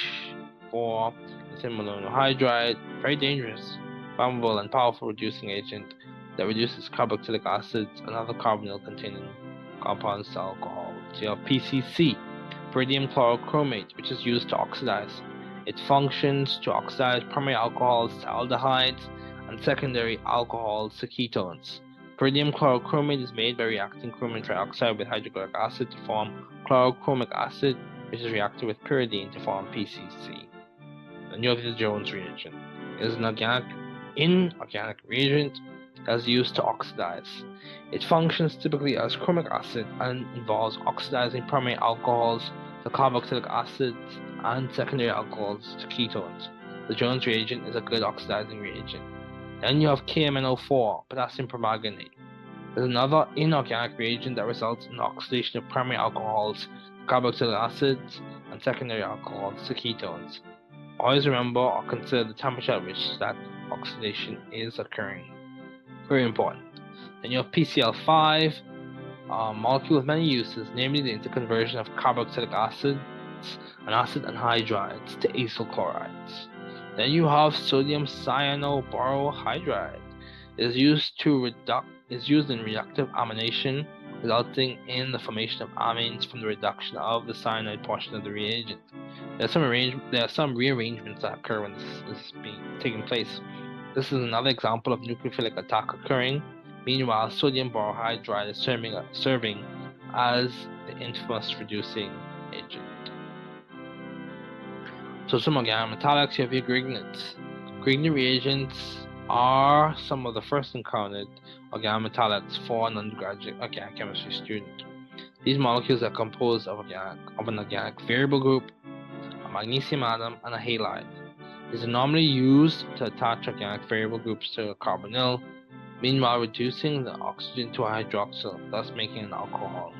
for lithium monohydride, very dangerous, flammable, and powerful reducing agent that reduces carboxylic acids and other carbonyl containing compounds to alcohol. So you have PCC, pyridium chlorochromate, which is used to oxidize. It functions to oxidize primary alcohols to aldehydes and secondary alcohols to ketones. Pyridium chlorochromate is made by reacting chromium trioxide with hydrochloric acid to form chlorochromic acid, which is reacted with pyridine to form PCC. And you have the Jones reagent. It is an inorganic reagent that is used to oxidize. It functions typically as chromic acid and involves oxidizing primary alcohols to carboxylic acids and secondary alcohols to ketones. The Jones reagent is a good oxidizing reagent. Then you have KMNO4, potassium permanganate. There's another inorganic reagent that results in the oxidation of primary alcohols to carboxylic acids and secondary alcohols to ketones. Always remember or consider the temperature at which that oxidation is occurring. Very important. Then you have PCl5, a molecule with many uses, namely the interconversion of carboxylic acids and acid anhydrides to acyl chlorides. Then you have sodium cyanoborohydride. It is used in reductive amination, resulting in the formation of amines from the reduction of the cyanide portion of the reagent. There are some rearrangements that occur when this is taking place. This is another example of nucleophilic attack occurring. Meanwhile, sodium borohydride is serving as the infamous reducing agent. So some organic metallics, you have your Grignards. Grignard reagents are some of the first encountered organic metallics for an undergraduate organic chemistry student. These molecules are composed of an organic variable group, a magnesium atom, and a halide. These are normally used to attach organic variable groups to a carbonyl, meanwhile reducing the oxygen to a hydroxyl, thus making an alcohol.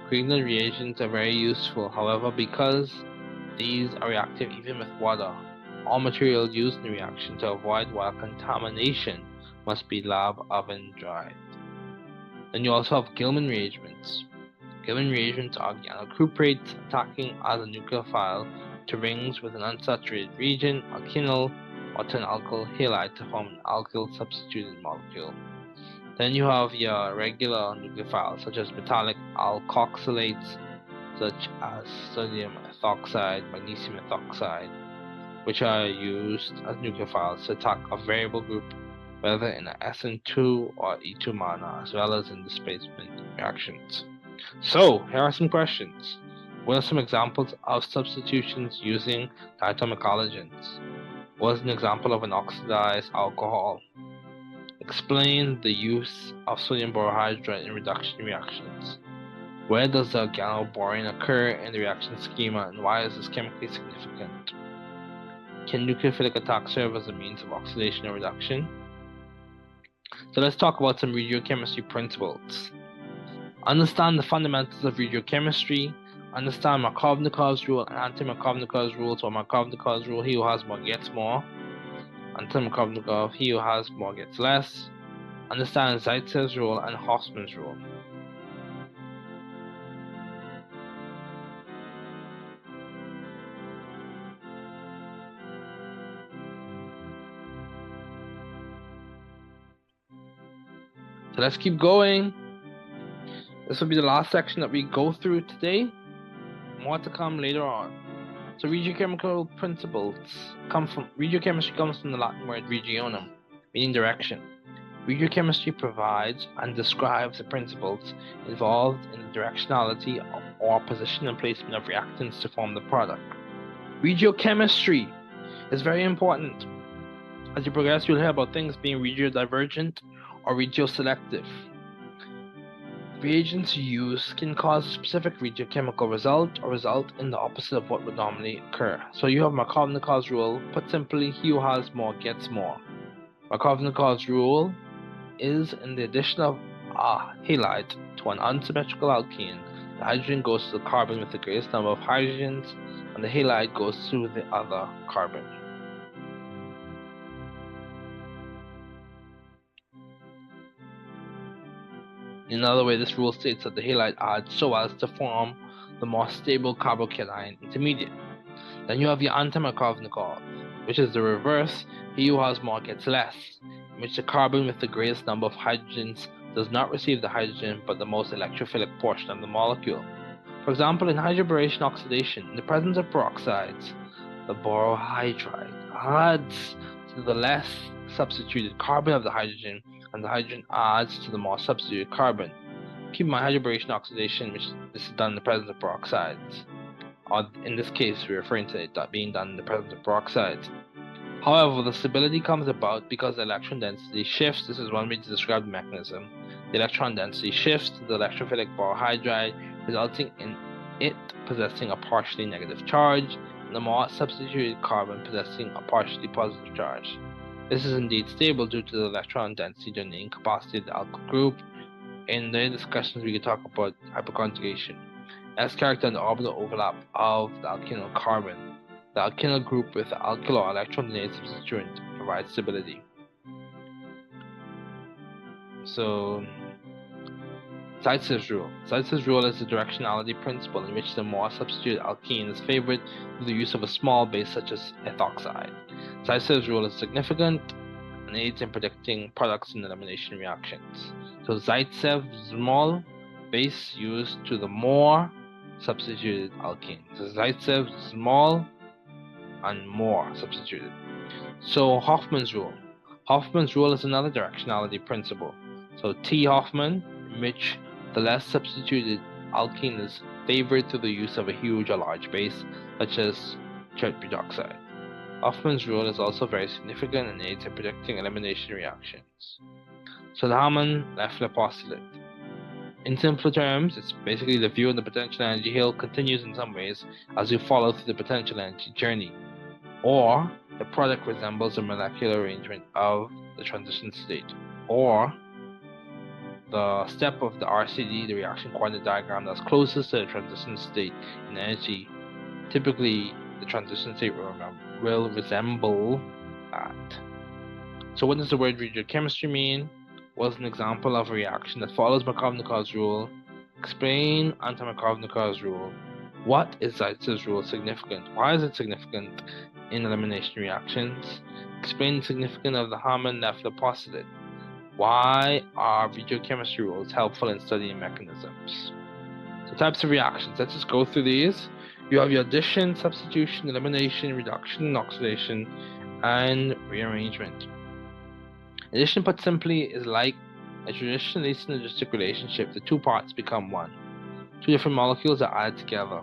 Grignard reagents are very useful, however, because these are reactive even with water. All material used in the reaction to avoid water contamination must be lab oven dried. Then you also have Gilman reagents. Gilman reagents are organocuprates attacking as a nucleophile to rings with an unsaturated region, alkenyl, or to an alkyl halide to form an alkyl substituted molecule. Then you have your regular nucleophiles, such as metallic alkoxylates, such as sodium ethoxide, magnesium ethoxide, which are used as nucleophiles to attack a variable group, whether in an SN2 or E2 manner, as well as in displacement reactions. So, here are some questions. What are some examples of substitutions using diatomic halogens? What is an example of an oxidized alcohol? Explain the use of sodium borohydride in reduction reactions. Where does the organoborane occur in the reaction schema, and why is this chemically significant? Can nucleophilic attack serve as a means of oxidation or reduction? So let's talk about some regiochemistry principles. Understand the fundamentals of regiochemistry. Understand Markovnikov's rule and anti-Markovnikov's rule. So Markovnikov's rule, he who has more gets more. Anti-Markovnikov, he who has more gets less. Understand Zaitsev's rule and Hofmann's rule. So let's keep going. This will be the last section that we go through today. More to come later on. So regiochemical principles regiochemistry comes from the Latin word regionum, meaning direction. Regiochemistry provides and describes the principles involved in the directionality or position and placement of reactants to form the product. Regiochemistry is very important. As you progress, you'll hear about things being regiodivergent or regioselective. Reagents used can cause a specific regiochemical result or result in the opposite of what would normally occur. So you have Markovnikov's rule. Put simply, he who has more gets more. Markovnikov's rule is in the addition of a halide to an unsymmetrical alkene, the hydrogen goes to the carbon with the greatest number of hydrogens, and the halide goes to the other carbon. In another way, this rule states that the halide adds so as to form the more stable carbocation intermediate. Then you have your anti-Markovnikov, which is the reverse, he who has more gets less, in which the carbon with the greatest number of hydrogens does not receive the hydrogen but the most electrophilic portion of the molecule. For example, in hydroboration oxidation, in the presence of peroxides, the borohydride adds to the less substituted carbon of the hydrogen, and the hydrogen adds to the more substituted carbon. Keep in mind hydroboration oxidation, which this is done in the presence of peroxides. Or in this case, we're referring to it being done in the presence of peroxides. However, the stability comes about because the electron density shifts. This is one way to describe the mechanism. The electron density shifts to the electrophilic borohydride, resulting in it possessing a partially negative charge, and the more substituted carbon possessing a partially positive charge. This is indeed stable due to the electron density during the incapacity of the alkyl group. In the discussions, we can talk about hyperconjugation. S character and the orbital overlap of the alkynyl carbon. The alkynyl group with the alkyl or electron-donated substituent provides stability. So, Zaitsev's rule. Zaitsev's rule is the directionality principle in which the more substituted alkene is favored through the use of a small base such as ethoxide. Zaitsev's rule is significant and aids in predicting products in elimination reactions. So Zaitsev's small base used to the more substituted alkene. So Zaitsev's small and more substituted. So Hofmann's rule. Hofmann's rule is another directionality principle. So T Hofmann, in which the less substituted alkene is favored through the use of a huge or large base, such as nitric oxide. Hoffman's rule is also very significant and aids in predicting elimination reactions. So the Hammond-Leffler postulate. In simpler terms, it's basically the view on the potential energy hill continues in some ways as you follow through the potential energy journey, or the product resembles the molecular arrangement of the transition state, or the step of the RCD, the reaction coordinate diagram, that's closest to the transition state in energy. Typically, the transition state will resemble that. So what does the word regiochemistry mean? Was an example of a reaction that follows Markovnikov's rule. Explain anti-Markovnikov's rule. What is Zaitsev's rule significant? Why is it significant in elimination reactions? Explain the significance of the Hammond-Leffler postulate. Why are regiochemistry rules helpful in studying mechanisms? So types of reactions, let's just go through these. You have your addition, substitution, elimination, reduction, oxidation, and rearrangement. Addition, put simply, is like a traditionally synergistic relationship. The two parts become one. Two different molecules are added together.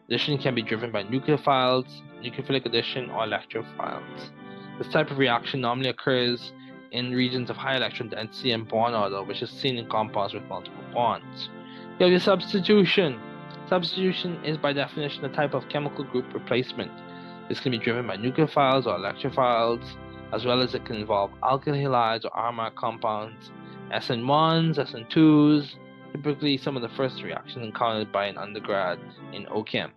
Addition can be driven by nucleophiles, nucleophilic addition, or electrophiles. This type of reaction normally occurs in regions of high electron density and bond order, which is seen in compounds with multiple bonds. You have your substitution. Substitution is by definition a type of chemical group replacement. This can be driven by nucleophiles or electrophiles, as well as it can involve alkyl halides or aromatic compounds, SN1s, SN2s, typically some of the first reactions encountered by an undergrad in OChem.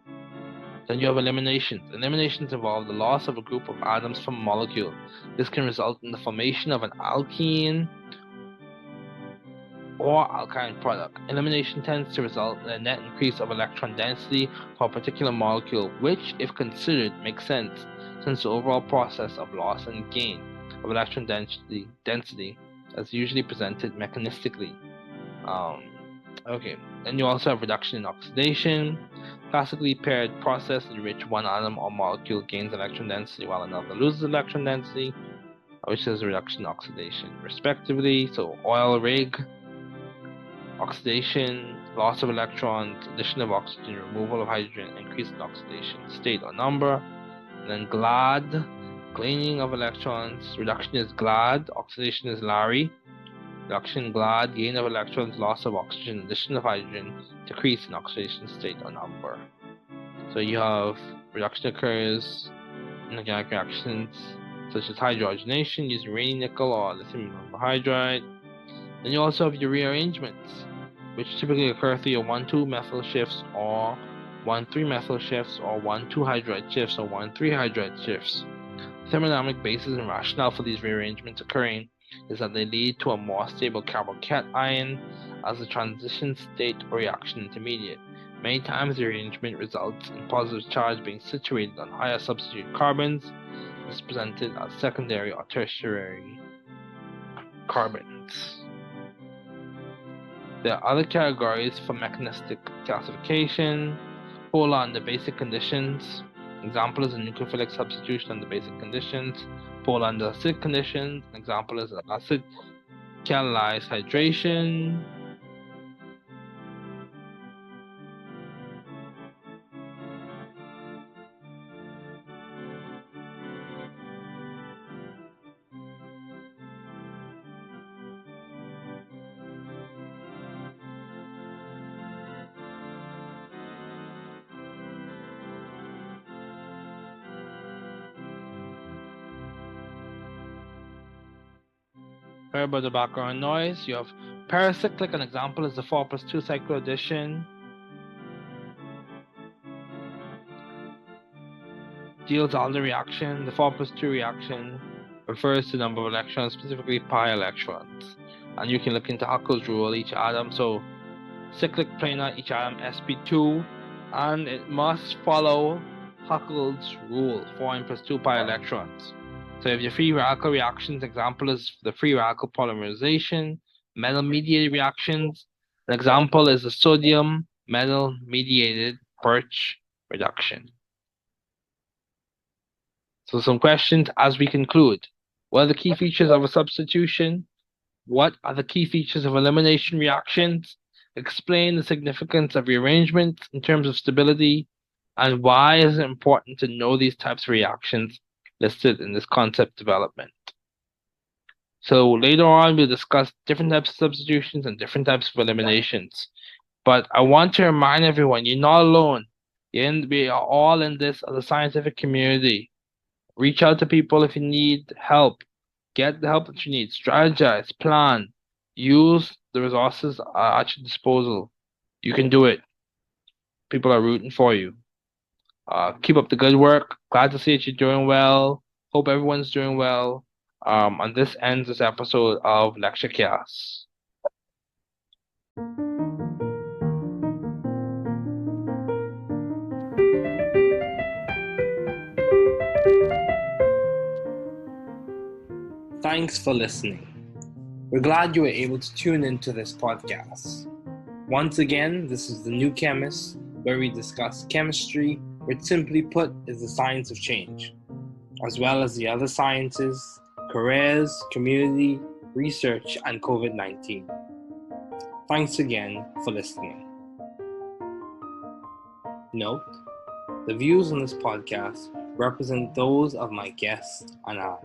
Then you have eliminations. Eliminations involve the loss of a group of atoms from a molecule. This can result in the formation of an alkene or alkyne product. Elimination tends to result in a net increase of electron density for a particular molecule, which, if considered, makes sense, since the overall process of loss and gain of electron density is usually presented mechanistically. Then you also have reduction and oxidation. Classically paired process in which one atom or molecule gains electron density while another loses electron density, which is reduction and oxidation, respectively. So oil rig, oxidation, loss of electrons, addition of oxygen, removal of hydrogen, increase in oxidation state or number. And then GLAD, gaining of electrons. Reduction is GLAD, oxidation is Larry. Reduction, GLAD, gain of electrons, loss of oxygen, addition of hydrogen, decrease in oxidation state or number. So you have reduction occurs in organic reactions such as hydrogenation using uranium nickel or lithium hydride. Then you also have your rearrangements, which typically occur through your 1,2 methyl shifts or 1,3 methyl shifts or 1,2 hydride shifts or 1,3 hydride shifts. The thermodynamic basis and rationale for these rearrangements occurring is that they lead to a more stable carbocation as a transition state or reaction intermediate. Many times the rearrangement results in positive charge being situated on higher substitute carbons. This is presented as secondary or tertiary carbons. There are other categories for mechanistic classification. Polar under basic conditions. Example is a nucleophilic substitution under basic conditions. Polar under acidic conditions. An example is acid catalyzed hydration. Sorry about the background noise. You have paracyclic. An example is the 4+2 cycle addition. Deals all the reaction. The 4+2 reaction refers to the number of electrons, specifically pi electrons. And you can look into Huckel's rule, each atom. So cyclic planar, each atom sp2, and it must follow Huckel's rule, 4n+2 pi electrons. So if your free radical reactions, example is the free radical polymerization, metal-mediated reactions. An example is the sodium metal-mediated Birch reduction. So some questions as we conclude. What are the key features of a substitution? What are the key features of elimination reactions? explain the significance of rearrangements in terms of stability, and why is it important to know these types of reactions listed in this concept development. So later on, we'll discuss different types of substitutions and different types of eliminations. But I want to remind everyone, you're not alone. We are all in this as a scientific community. Reach out to people if you need help. Get the help that you need. Strategize, plan, use the resources at your disposal. You can do it. People are rooting for you. Keep up the good work. Glad to see that you're doing well. Hope everyone's doing well. And this ends this episode of Lecture Chaos. Thanks for listening. We're glad you were able to tune into this podcast. Once again, this is the New Chemist, where we discuss chemistry, which simply put is the science of change, as well as the other sciences, careers, community, research, and COVID-19. Thanks again for listening. Note, the views on this podcast represent those of my guests and I.